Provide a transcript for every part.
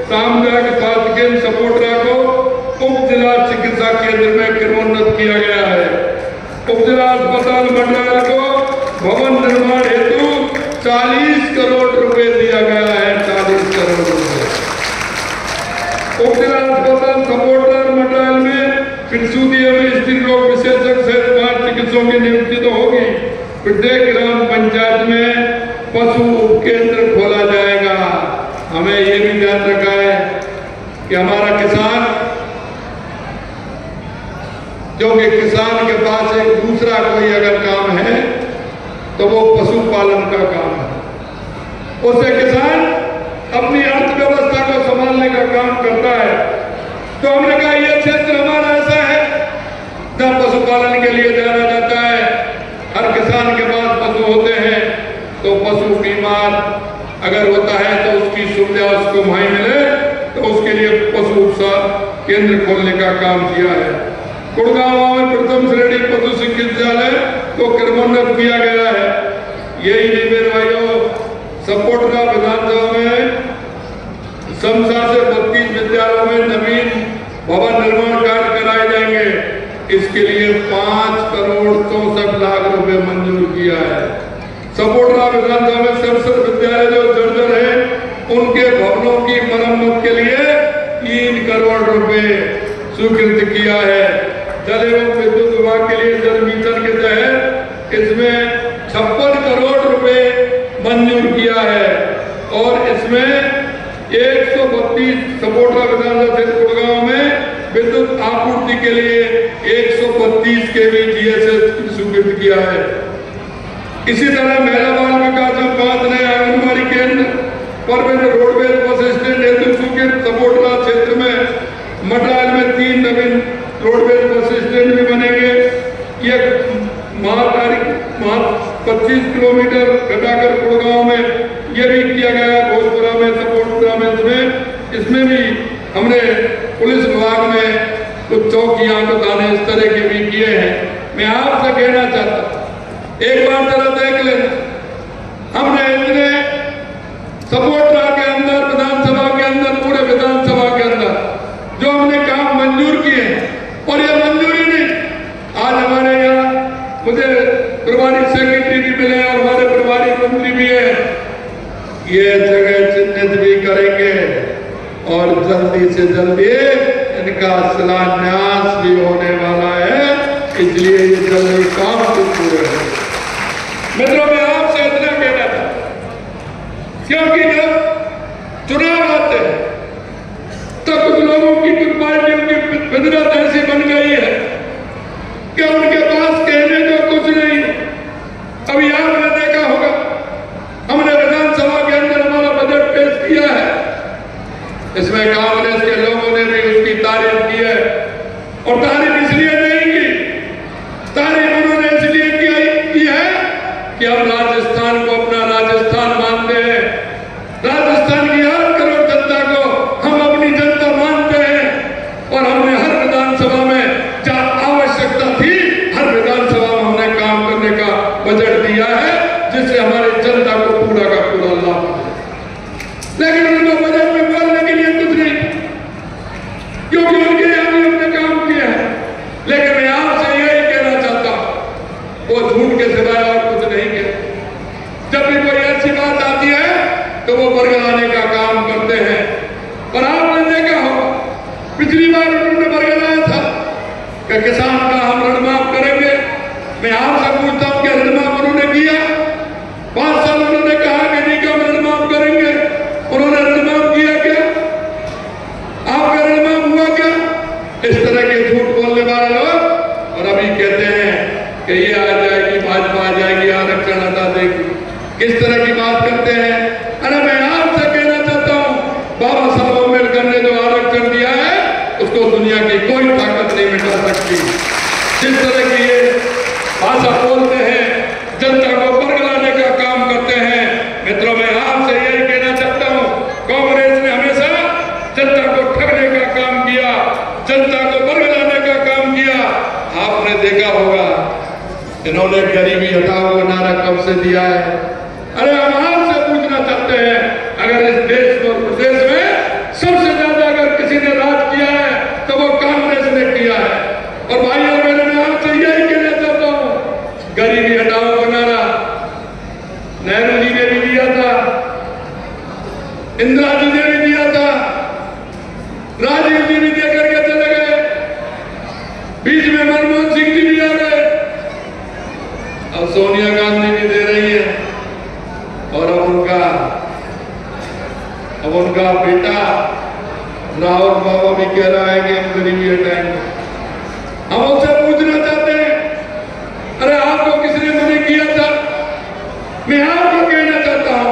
सामुदायिक स्वास्थ्य केंद्र सपोटरा को उप जिला चिकित्सा केंद्र में क्रमोन्नत किया गया है। उप जिला अस्पताल मंडल को भवन निर्माण हेतु 40 करोड़ रुपए दिया गया है। 40 करोड़ रुपए। उप जिला अस्पताल सपोटरा मंडल में प्रसूति एवं स्त्री रोग विशेषज्ञ सहित 5 चिकित्सकों की नियुक्ति तो होगी। प्रत्येक ग्राम पंचायत में पशु उपकेंद्र खोला जाएगा। हमें ये भी ध्यान रखा है कि हमारा किसान, जो कि किसान के पास एक दूसरा कोई अगर काम है तो वो पशुपालन का काम है। उससे किसान अपनी अर्थव्यवस्था को संभालने का काम करता है। तो हमने कहा यह क्षेत्र हमारा ऐसा है जहां पशुपालन के लिए जाना जाता है। हर किसान के पास पशु होते हैं, तो पशु बीमार अगर होता है तो उसकी सुविधा उसको वहीं मिले, तो उसके लिए पशु उपचार केंद्र खोलने का काम किया है। गुड़गांव में प्रथम श्रेणी पशु चिकित्सालय को क्रमोन्नत किया गया है। यही नहीं मेरे भाइयों, सपोटरा विधानसभा में समसा से 32 विद्यालयों में नवीन भवन निर्माण कार्य कराए जाएंगे। इसके लिए 5 करोड़ 64 लाख रुपए मंजूर किया है। सपोटरा विधानसभा में 67 विद्यालय जो जर्जर है उनके भवनों की मरम्मत के लिए 3 करोड़ रुपए स्वीकृत किया है। जल एवं विद्युत विभाग के लिए जल मिशन के तहत इसमें 56 करोड़ रुपए मंजूर किया है और इसमें 132 सपोटरा विधानसभा क्षेत्र गुड़गांव में विद्युत आपूर्ति के लिए 132 केवी GSS स्वीकृत किया है। इसी तरह महिला बाल विकास में 5 नए आंगनबाड़ी केंद्र, परमिट रोडवेज बस स्टैंड हेतु स्वीकृत। सपोटरा क्षेत्र में मटाल में 3 नवीन रोडवेज बस स्टैंड भी बनेंगे। ये माह 25 किलोमीटर घटाकर गुड़गांव में ये भी किया गया। भोजपुरा में, सपोटरा में इसमें भी हमने पुलिस विभाग में कुछ चौकियां बताने इस तरह के भी किए हैं। मैं आपसे कहना चाहता हूं, एक बार जरा देख लेना, हमने इतने सपोटरा के अंदर, विधानसभा के अंदर, पूरे विधानसभा के अंदर जो हमने काम मंजूर किए और ये मंजूरी नहीं, आज हमारे यहाँ मुझे प्रभारी सेक्रेटरी भी मिले और हमारे प्रभारी मंत्री भी है। ये जगह चिन्हित भी करेंगे और जल्दी से जल्दी इनका शिलान्यास भी होने वाला है। इसलिए ये जल्दी काम पूरे हो। मित्रों, मैं आपसे इतना कहना था, क्योंकि जब चुनाव आते हैं तो कुछ लोगों की, कुछ पार्टियों की फितरत ऐसी बन गई है कि उनके पास कहने को कुछ नहीं। अभी आपने देखा होगा, हमने विधानसभा के अंदर हमारा बजट पेश किया है। इसमें कांग्रेस के लोगों ने भी उसकी तारीफ की है और तारीफ इसलिए नहीं की, तारीफ उन्होंने इसलिए की है कि हम राजस्थान को अपना राजस्थान मानते हैं। राजस्थान की 8 करोड़ जनता को हम अपनी जनता मानते हैं और हमने हर विधानसभा में जहां आवश्यकता थी, हर विधानसभा में हमने काम करने का बजट दिया है जिससे हमारी जनता को पूरा का पूरा लाभ मिले। लेकिन उनको बजट में बोलने के लिए कुछ नहीं, क्योंकि उनके यहाँ भी हमने काम किया है। लेकिन मैं आपसे यही कहना चाहता हूं, वो झूठ के सिवाय और कुछ नहीं कहते। जब भी कोई अच्छी बात आती है तो वो बरगलाने का काम करते हैं। और आपने देखा हो, पिछली बार उन्होंने बरगलाया था कि किसान का हम ऋण माफ करेंगे। मैं आपसे पूछता हूं कि ऋण माफ उन्होंने किया? 5 साल उन्होंने कहा कि नहीं कि हम ऋण माफ करेंगे। उन्होंने ऋण माफ किया क्या? आपका ऋण माफ हुआ क्या? इस तरह के झूठ बोलने वाले लोग और अभी कहते हैं कि ये आ जाएगी, भाजपा आ जाएगी, आरक्षण हटा देगी। किस तरह की बात करते हैं? अरे मैं आपसे कहना चाहता हूं, बाबा साहब अम्बेडकर ने जो आरक्षण दिया है उसको दुनिया की कोई ताकत नहीं मिटा सकती। जिस तरह की ये भाषा बोलते हैं, जनता को बरगलाने का काम करते हैं। मित्रों, मैं आपसे यही कहना चाहता हूं, कांग्रेस ने हमेशा जनता को ठगने का काम किया, जनता को बरगलाने का काम किया। आपने देखा होगा, इन्होंने गरीबी हटाओ का नारा कब से दिया है। अरे हम आपसे पूछना चाहते हैं, अगर इस देश और प्रदेश में राजू ने भी दिया था, राजीव जी भी दे करके चले गए, बीच में मनमोहन सिंह जी भी आ गए, अब सोनिया गांधी भी दे रही है, और अब उनका बेटा राहुल बाबा भी कह रहा है कि हम गरीबी हटाएंगे। हम उससे पूछना चाहते हैं, अरे आपको किसने मना किया था? मैं आपको कहना चाहता हूं,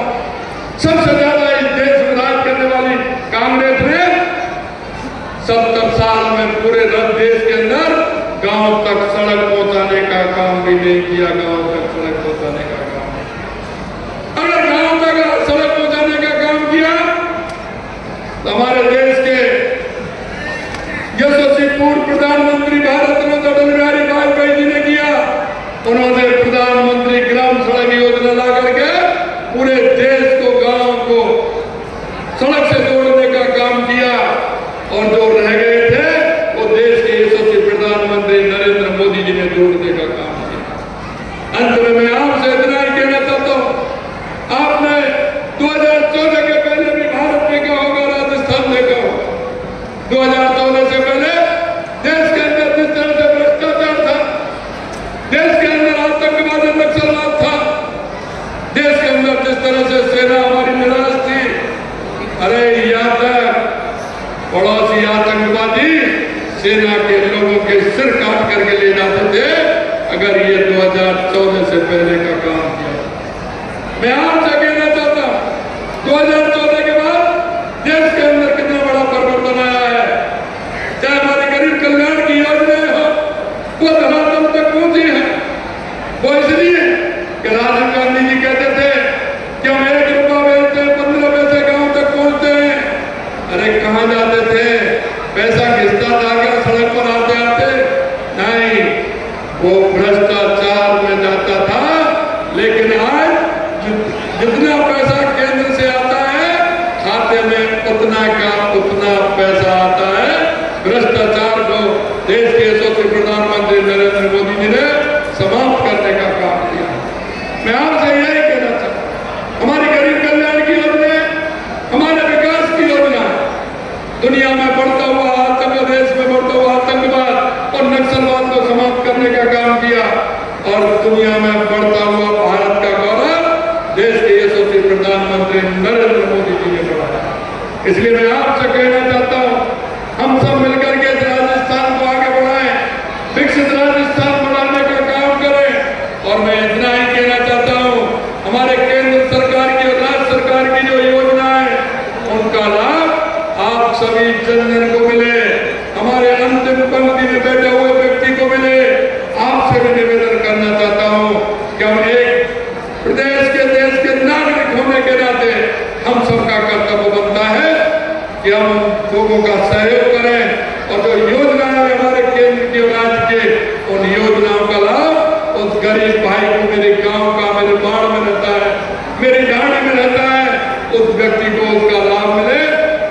सबसे ज्यादा इस देश में राज करने वाली कांग्रेस ने 70 साल में पूरे देश के अंदर गांव तक सड़क पहुंचाने का काम भी नहीं किया। गांव तक सड़क पहुंचाने का काम, अगर गांव तक सड़क पहुंचाने का काम किया तो हमारे देश के यशस्वी पूर्व प्रधानमंत्री भारत रत्न अटल बिहारी वाजपेयी जी ने किया। उन्होंने प्रधानमंत्री ग्राम सड़क योजना ला करके पूरे देश को, गांव को सड़क से जोड़ने का काम किया, और जो रह गए थे वो देश के यशस्वी प्रधानमंत्री नरेंद्र मोदी जी ने जोड़ने का काम किया। अंत में मैं आपसे इतना ही कहना चाहता हूं, आपने 2014 के पहले भी भारत देखा होगा, राजस्थान देखा होगा। 2014 से पहले देश के अंदर जिस तरह से भ्रष्टाचार था, देश के अंदर आतंकवाद, नक्सलवाद था, देश के अंदर जिस तरह से सेना हमारी निराश थी, अरे याद है पड़ोसी आतंकवादी सेना के लोगों के सिर काट करके ले जाते थे, अगर ये 2014 से पहले का काम किया। मैं आपसे कहना चाहता हूं, 2014 के बाद देश के अंदर कितना बड़ा परिवर्तन आया है। चाहे हमारे गरीब कल्याण की योजनाएं हो, वो धरातल तक पहुंची है। वो इसलिए कि राजीव गांधी जी कहते थे कि हम 1 रुपया बेचते हैं, 15 पैसे गांव तक पहुंचते हैं। अरे कहां जाते थे? पैसा घिसता था क्या सड़क पर आते आते? नहीं, वो भ्रष्टाचार में जाता था। लेकिन आज जितना पैसा केंद्र से आता है, खाते में उतना का उतना पैसा आता है। भ्रष्टाचार को देश के यशस्वी प्रधानमंत्री नरेंद्र मोदी जी ने समाप्त करने का काम किया। मैं आपसे यही कहना चाहता हूं, हमारी गरीब कल्याण की योजना, हमारे विकास की योजना, दुनिया में बढ़ता हुआ आतंक, देश में बढ़ता हुआ आतंकवाद और नक्सलवाद को समाप्त करने का काम किया, और दुनिया में बढ़ता हुआ भारत का गौरव देश के यशस्वी प्रधानमंत्री नरेंद्र मोदी जी ने बढ़ाया। इसलिए मैं आपसे कहना चाहता हूं, हम सब मिलकर के राजस्थान को आगे बढ़ाएं, विकसित राजस्थान बनाने का काम करें। और मैं इतना ही कहना चाहता हूं, हमारे केंद्र सरकार की और राज्य सरकार की जो योजना है, उनका लाभ आप सभी जन को मिले, हमारे अंतिम पंक्ति में बैठे हुए व्यक्ति को मिले। आपसे भी निवेदन करना चाहता हूं कि हम एक प्रदेश के, देश के नागरिक होने के नाते हम सबका कर्तव्य बनता है कि हम लोगों का सहयोग करें, और जो योजनाएं हमारे केंद्र के और राज्य के, उन योजनाओं का लाभ उस गरीब भाई को, मेरे गांव का, मेरे बाढ़ में रहता है, मेरी ढाणी में रहता है, उस व्यक्ति को उसका लाभ मिले,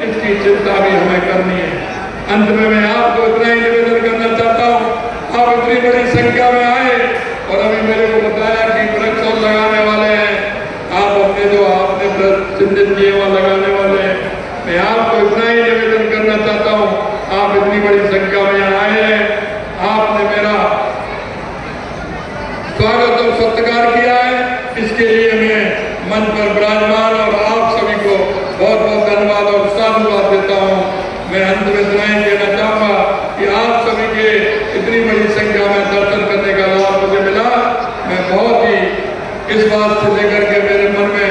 इसकी चिंता भी हमें करनी है। अंत में मैं आपको इतना ही निवेदन करना चाहता हूँ, आप इतनी बड़ी संख्या में आए और अभी मेरे को बताया कि वृक्ष लगाने वाले हैं, आप अपने जो आपने चिन्हित किए वहां लगाने वाले हैं। मैं आपको इतना ही निवेदन करना चाहता हूँ, आप इतनी बड़ी संख्या में यहाँ आए हैं, आपने मेरा स्वागत और सत्कार किया है, इसके लिए मैं मंच पर विराजमान और आप सभी को बहुत बहुत धन्यवाद और साधुवाद देता हूँ। मैं अंत में इतना ही कहना चाहूंगा कि आप सभी के इतनी बड़ी संख्या में दर्शन करने का लाभ मुझे मिला। मैं बहुत ही इस बात से लेकर के मेरे मन में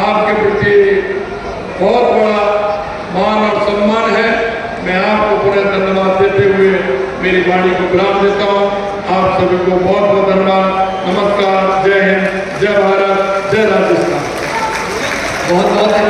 आपके प्रति बहुत बड़ा मान और सम्मान है। मैं आपको पूरा धन्यवाद देते हुए मेरी वाणी को विराम देता हूँ। आप सभी को बहुत बहुत धन्यवाद। नमस्कार, जय हिंद, जय भारत, जय राजस्थान। बहुत बहुत धन्यवाद।